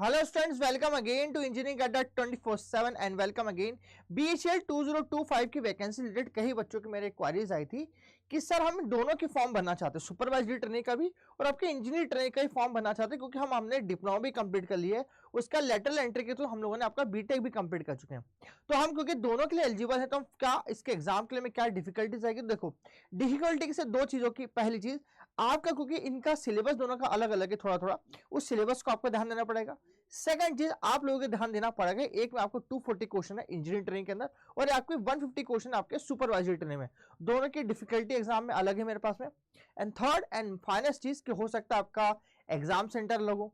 Hello students, welcome again to Engineering Adda 24/7 and welcome again। BHL 2025 की vacancy related कई बच्चों की मेरे क्वारीज आई थी कि सर हम दोनों के फॉर्म भरना चाहते हैं, सुपरवाइजरी ट्रेनिंग का भी और आपके इंजीनियर ट्रेनिंग का ही फॉर्म भरना चाहते हैं, क्योंकि हमने डिप्लोमा भी कंप्लीट कर लिया है, उसका लेटरल एंट्री के थ्रू हम लोगों ने आपका बीटेक भी कंप्लीट कर चुके हैं। तो हम क्योंकि दोनों के लिए एलिजिबल है, तो हम क्या इसके एग्जाम के लिए में क्या डिफिकल्टीज आएगी? देखो, डिफिकल्टी से दो चीजों की, पहली चीज आपका क्योंकि इनका सिलेबस दोनों का अलग अलग है, थोड़ा थोड़ा उस सिलेबस को आपको ध्यान देना पड़ेगा। सेकंड चीज आप लोगों को ध्यान देना पड़ेगा, एक में आपको 240 क्वेश्चन है इंजीनियरिंग ट्रेनिंग के अंदर और आपके 150 क्वेश्चन आपके सुपरवाइजरी ट्रेनिंग में, दोनों की डिफिकल्टी एग्जाम में अलग है मेरे पास में। एंड थर्ड एंड फाइनल चीज कि हो सकता है आपका एग्जाम सेंटर अलग हो,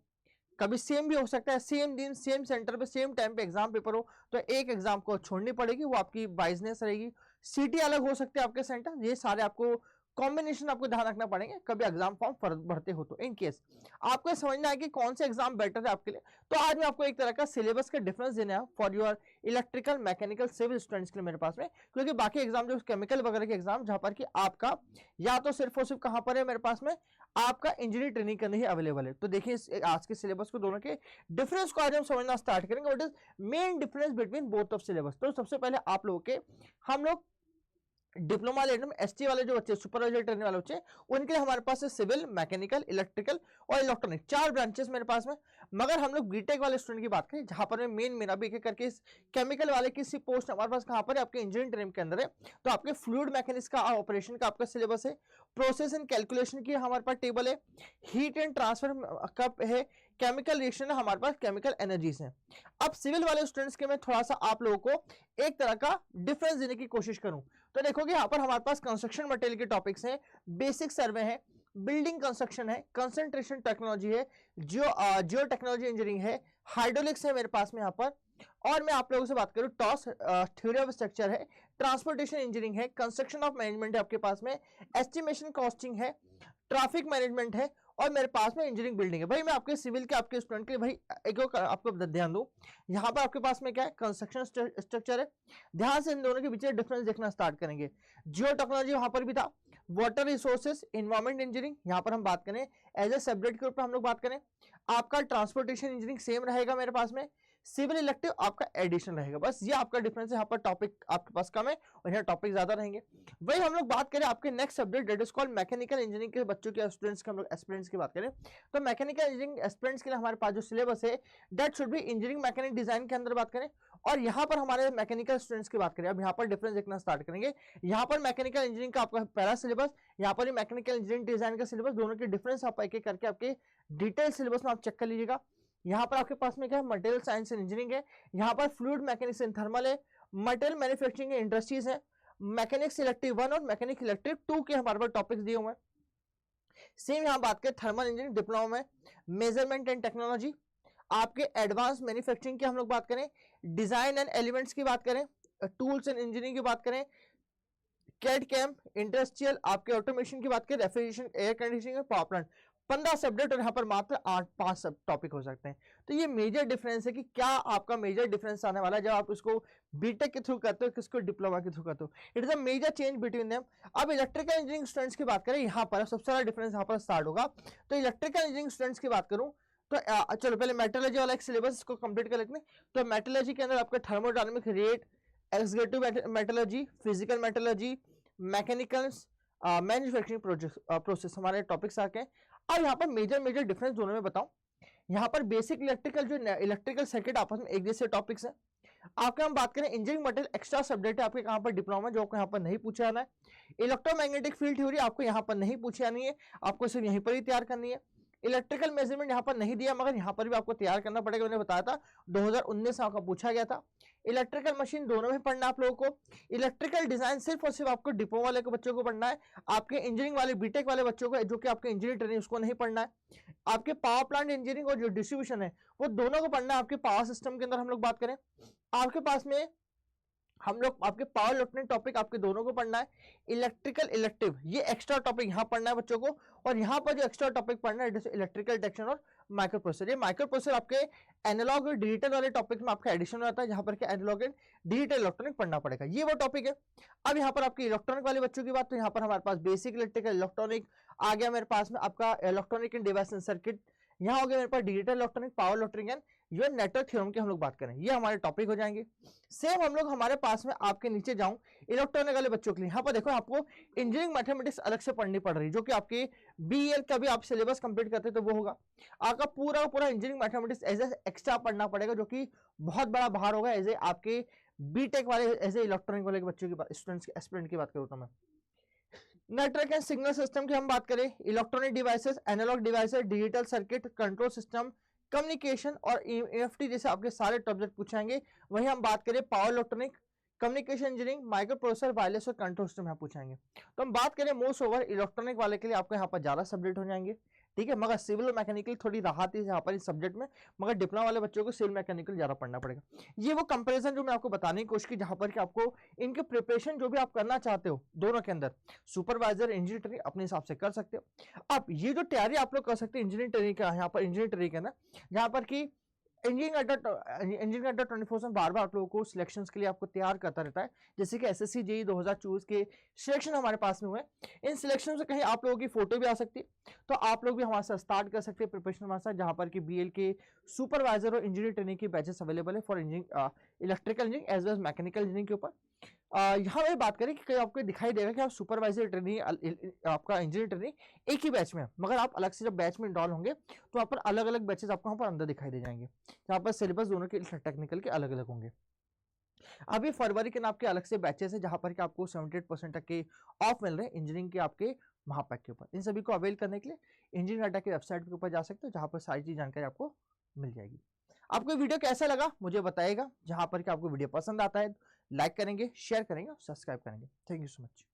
कभी सेम भी हो सकता है, सेम दिन सेम सेंटर पे सेम टाइम पे एग्जाम पेपर हो, तो एक एग्जाम को छोड़नी पड़ेगी, वो आपकी वाइजनेस रहेगी। सिटी अलग हो सकते हैं आपके सेंटर, ये सारे आपको कॉम्बिनेशन आपको ध्यान रखना पड़ेंगे कभी एग्जाम फॉर्म भरते हो तो। इन केस आपको समझना है कि कौन से एग्जाम बेटर है आपके लिए, तो आज मैं आपको एक तरह का सिलेबस का डिफरेंस देना है for your electrical mechanical civil students के लिए मेरे पास में, क्योंकि बाकी एग्जाम जो केमिकल वगैरह के एग्जाम जहां पर कि आपका या तो सिर्फ और सिर्फ कहां पर है मेरे पास में आपका इंजीनियरिंग ट्रेनिंग करने ही अवेलेबल है। तो देखिए आज के सिलेबस को दोनों के डिफरेंस को आज हम समझना स्टार्ट करेंगे, what is main difference between both of syllabus. तो सबसे पहले आप लोगों के हम लोग डिप्लोमा लेने में एसटी वाले जो बच्चे सुपरवाइजर ट्रेनिंग वाले बच्चे, उनके लिए हमारे पास है सिविल, मैकेनिकल, इलेक्ट्रिकल और इलेक्ट्रॉनिक, चार ब्रांचेस मेरे पास में। मगर हम लोग बीटेक वाले स्टूडेंट की बात करें, जहां पर मेन मेरा भी एक करके केमिकल वाले की सी पोस्ट हमारे पास कहां पर है आपके इंजीनियरिंग ट्रेनिंग के अंदर है, तो आपके फ्लूइड मैकेनिक्स का ऑपरेशन का आपका सिलेबस है, प्रोसेस एंड कैलकुलेशन की हमारे पास टेबल है, हीट एंड ट्रांसफर का है, केमिकल रिएक्शन है हमारे पास, केमिकल एनर्जीज है। अब सिविल वाले स्टूडेंट्स के मैं थोड़ा सा आप लोगों को एक तरह का डिफरेंस देने की कोशिश करूं, तो देखोगे यहां पर हमारे पास कंस्ट्रक्शन मटेरियल के टॉपिक्स हैं, बेसिक सर्वे है, बिल्डिंग कंस्ट्रक्शन है, कंसंट्रेशन टेक्नोलॉजी है, जियो टेक्नोलॉजी इंजीनियरिंग है, हाइड्रोलिक्स है मेरे पास में यहां पर, और मैं आप लोगों से बात करूं टॉस थ्योरी ऑफ स्ट्रक्चर है, ट्रांसपोर्टेशन इंजीनियरिंग है, कंस्ट्रक्शन ऑफ मैनेजमेंट है आपके पास में, एस्टिमेशन कॉस्टिंग है, ट्रैफिक मैनेजमेंट है, और मेरे पास में इंजीनियरिंग बिल्डिंग है। भाई मैं आपके सिविल के आपके स्टूडेंट के लिए भाई एक आपको ध्यान दूं, यहां पर आपके पास में क्या है, कंस्ट्रक्शन स्ट्रक्चर है। ध्यान से इन दोनों के बीच डिफरेंस देखना स्टार्ट करेंगे। जियो टेक्नोलॉजी वहां पर भी था, वाटर रिसोर्सेज, इन्वायरमेंट इंजीनियरिंग यहां पर हम बात करें एज ए सब्जेक्ट के ऊपर हम लोग बात करें, आपका ट्रांसपोर्टेशन इंजीनियरिंग सेम रहेगा मेरे पास में, सिविल इलेक्टिव आपका एडिशन रहेगा। बस ये आपका डिफरेंस है, यहाँ पर टॉपिक आपके पास कम है और यहाँ टॉपिक ज्यादा रहेंगे। वही हम लोग बात करें आपके next subject that is called mechanical engineering के बच्चों के स्टूडेंट्स के हम लोग एस्पिरेंट्स की बात करें, तो मैकेनिकल इंजीनियरिंग एस्पिरेंट्स के लिए हमारे पास जो सिलेबस है that should be engineering mechanic design के अंदर बात करें, और यहाँ पर हमारे मैकेनिकल स्टूडेंट्स की बात करें। अब यहाँ पर डिफरेंस देखना स्टार्ट करेंगे, यहाँ पर मैकेनिकल इंजीनियरिंग का आपका पहला सिलेबस, यहाँ पर मैकेनिकल इंजीनियरिंग डिजाइन का सिलेबस, दोनों के डिफरेंस आप एक एक करके आपके डिटेल सिलेबस में आप चेक कर लीजिएगा। यहाँ पर आपके पास में क्या है, मटेरियल साइंस एंड इंजीनियरिंग है, यहाँ पर फ्लूइड मैकेनिक्स एंड थर्मल है, मटेरियल मैन्युफैक्चरिंग इंडस्ट्रीज है, मैकेनिक्स इलेक्टिव 1 और मैकेनिक्स इलेक्टिव 2 के हमारे पास टॉपिक्स दिए हुए हैं। सेम यहाँ बात करें थर्मल इंजीनियरिंग डिप्लोमा में, मेजरमेंट एंड टेक्नोलॉजी, आपके एडवांस मैन्युफैक्चरिंग की हम लोग बात करें, डिजाइन एंड एलिमेंट्स की बात करें, टूल्स एंड इंजीनियरिंग की बात करें, कैड कैम, इंडस्ट्रियल आपके ऑटोमेशन की बात करें, refrigeration, air conditioning, power plant, 15 subject और यहाँ पर मात्र 8-5 सब टॉपिक हो सकते हैं। तो ये मेजर डिफरेंस है कि क्या आपका मेजर डिफरेंस आने वाला है जब आप इसको बीटेक के थ्रू करते हो, किसको डिप्लोमा के थ्रू करते हो। It is a major change between them. अब इलेक्ट्रिकल इंजीनियरिंग स्टूडेंट्स की बात करें, यहाँ पर सबसे बड़ा डिफरेंस यहाँ पर स्टार्ट होगा। तो इलेक्ट्रिकल इंजीनियरिंग स्टूडेंट्स की बात करूँ तो चलो पहले मेटलर्जी वाला एक सिलेबस इसको कंप्लीट कर लेते हैं। तो मेटलर्जी के अंदर आपका thermodynamic rate, extractive metallurgy, physical metallurgy, mechanicals, manufacturing process हमारे टॉपिक्स आके हैं। अब यहाँ पर मेजर डिफरेंस दोनों में बताऊं, यहाँ पर बेसिक इलेक्ट्रिकल जो इलेक्ट्रिकल सर्किट आपस में एक जैसे टॉपिक्स हैं। आपके हम बात करें इंजीनियरिंग मटेरियल एक्स्ट्रा सब्जेक्ट है आपके कहां पर डिप्लोमा, जो आपको यहाँ पर नहीं पूछा जाना है। इलेक्ट्रोमैग्नेटिक फील्ड थ्योरी आपको यहाँ पर नहीं पूछी जानी है, आपको सिर्फ यहीं पर ही तैयार करनी है। इलेक्ट्रिकल मेजरमेंट यहाँ पर नहीं दिया, मगर यहाँ पर भी आपको तैयार करना पड़ेगा, मैंने बताया था 2019 आपका पूछा गया था। इलेक्ट्रिकल मशीन दोनों में पढ़ना आप लोगों को। इलेक्ट्रिकल डिजाइन सिर्फ और सिर्फ आपको डिप्लोमा वाले के बच्चों को पढ़ना है, आपके इंजीनियरिंग वाले बीटेक वाले बच्चों को जो कि आपके इंजीनियरिंग ट्रेनिंग उसको नहीं पढ़ना है। आपके पावर प्लांट इंजीनियरिंग और जो डिस्ट्रीब्यूशन है वो दोनों को पढ़ना है। आपके पावर सिस्टम के अंदर हम लोग बात करें, आपके पास में हम लोग आपके पावर इलेक्ट्रॉनिक टॉपिक आपके दोनों को पढ़ना है। इलेक्ट्रिकल इलेक्टिव ये एक्स्ट्रा टॉपिक यहाँ पढ़ना है बच्चों को, और यहाँ पर जो एक्स्ट्रा टॉपिक पढ़ना है इलेक्ट्रिकल डिटेक्शन और माइक्रो प्रोसेसर। ये माइक्रो प्रोसेसर आपके एनालॉग और डिजिटल वाले टॉपिक में आपका एडिशन आता है, जहां पर एनालॉग एंड डिजिटल इलेक्ट्रॉनिक पढ़ना पड़ेगा, ये वो टॉपिक है। अब यहाँ पर आपके इलेक्ट्रॉनिक वाले बच्चों की बात, तो यहाँ पर हमारे पास बेसिक इलेक्ट्रिकल इलेक्ट्रॉनिक आ गया मेरे पास में, आपका electronic and device and circuit, यहाँ हो गया मेरे पास digital electronic, power electronic and जो नेटवर्क थ्योरम की हम लोग बात करें, ये हमारे टॉपिक हो जाएंगे। सेम हम लोग हमारे पास में आपके नीचे जाऊं इलेक्ट्रॉनिक वाले बच्चों के लिए, यहाँ पर देखो आपको इंजीनियरिंग मैथमेटिक्स अलग से पढ़नी पड़ रही है, जो कि आपके बीएल का भी आप सिलेबस कंप्लीट करते तो वो होगा। आपका पूरा पूरा engineering mathematics as a extra पढ़ना पड़ेगा, जो कि बहुत बड़ा भार होगा एज ए आपके बीटेक वाले एज ए इलेक्ट्रॉनिक वाले बच्चों की स्टूडेंट्स एस्पिरेंट की बात करूँ तो मैं। नेटवर्क एंड सिग्नल सिस्टम की हम बात करें, electronic devices, analog devices, digital circuit, control system, communication और ईएफटी जैसे आपके सारे सब्जेक्ट पूछेंगे। वहीं हम बात करें power electronic, communication engineering, microprocessor, wireless और कंट्रोल सिस्टम यहाँ पूछेंगे। तो हम बात करें मोस्ट ओवर इलेक्ट्रॉनिक वाले के लिए आपको यहाँ पर ज्यादा सब्जेक्ट हो जाएंगे, ठीक है, मगर सिविल और मैकेनिकल थोड़ी राहत है यहाँ पर इस सब्जेक्ट में, मगर डिप्लोमा वाले बच्चों को सिविल मैकेनिकल ज्यादा पढ़ना पड़ेगा। ये वो कंपैरिजन जो मैं आपको बताने की कोशिश की, जहां पर कि आपको इनके प्रिपरेशन जो भी आप करना चाहते हो दोनों के अंदर, सुपरवाइजर इंजीनियर ट्रेनिंग अपने हिसाब से कर सकते हो। अब ये जो तैयारी आप लोग कर सकते हैं इंजीनियर ट्रेनिंग का, यहाँ पर इंजीनियर ट्रेनिंग है ना, जहां पर की इंजीनियरिंग अड्डा 24/7 बार बार आप लोगों को सिलेक्शंस के लिए आपको तैयार करता रहता है। जैसे कि एसएससी जेईई 2024 के सिलेक्शन हमारे पास में हुए, इन सिलेक्शन से कहीं आप लोगों की फोटो भी आ सकती है, तो आप लोग भी हमारे साथ स्टार्ट कर सकते हैं प्रिपरेशन हमारे साथ, जहां पर कि बीएल के सुपरवाइजर और इंजीनियर ट्रेनिंग की बैचेस अवेलेबल है for engineering, electrical engineering as well as mechanical engineering के ऊपर। यहाँ पे बात करें कि आपको दिखाई देगा कि आप सुपरवाइजर ट्रेनिंग आपका इंजीनियर ट्रेनिंग एक ही बैच में, मगर आप अलग से जब बैच में इनरोल होंगे तो वहाँ पर अलग अलग बैचेस आपको वहाँ पर अंदर दिखाई दे जाएंगे, यहाँ पर सिलेबस दोनों के टेक्निकल के अलग अलग होंगे। अभी फरवरी के आपके अलग से बैचेस है, जहां पर कि आपको 78% तक के ऑफ मिल रहे हैं इंजीनियरिंग के आपके महापैक के ऊपर। इन सभी को अवेल करने के लिए इंजीनियरिंग अड्डा की वेबसाइट के ऊपर जा सकते हो, जहां पर सारी चीज जानकारी आपको मिल जाएगी। आपको वीडियो कैसा लगा मुझे बताइएगा, जहां पर कि आपको वीडियो पसंद आता है लाइक करेंगे, शेयर करेंगे और सब्सक्राइब करेंगे। Thank you so much.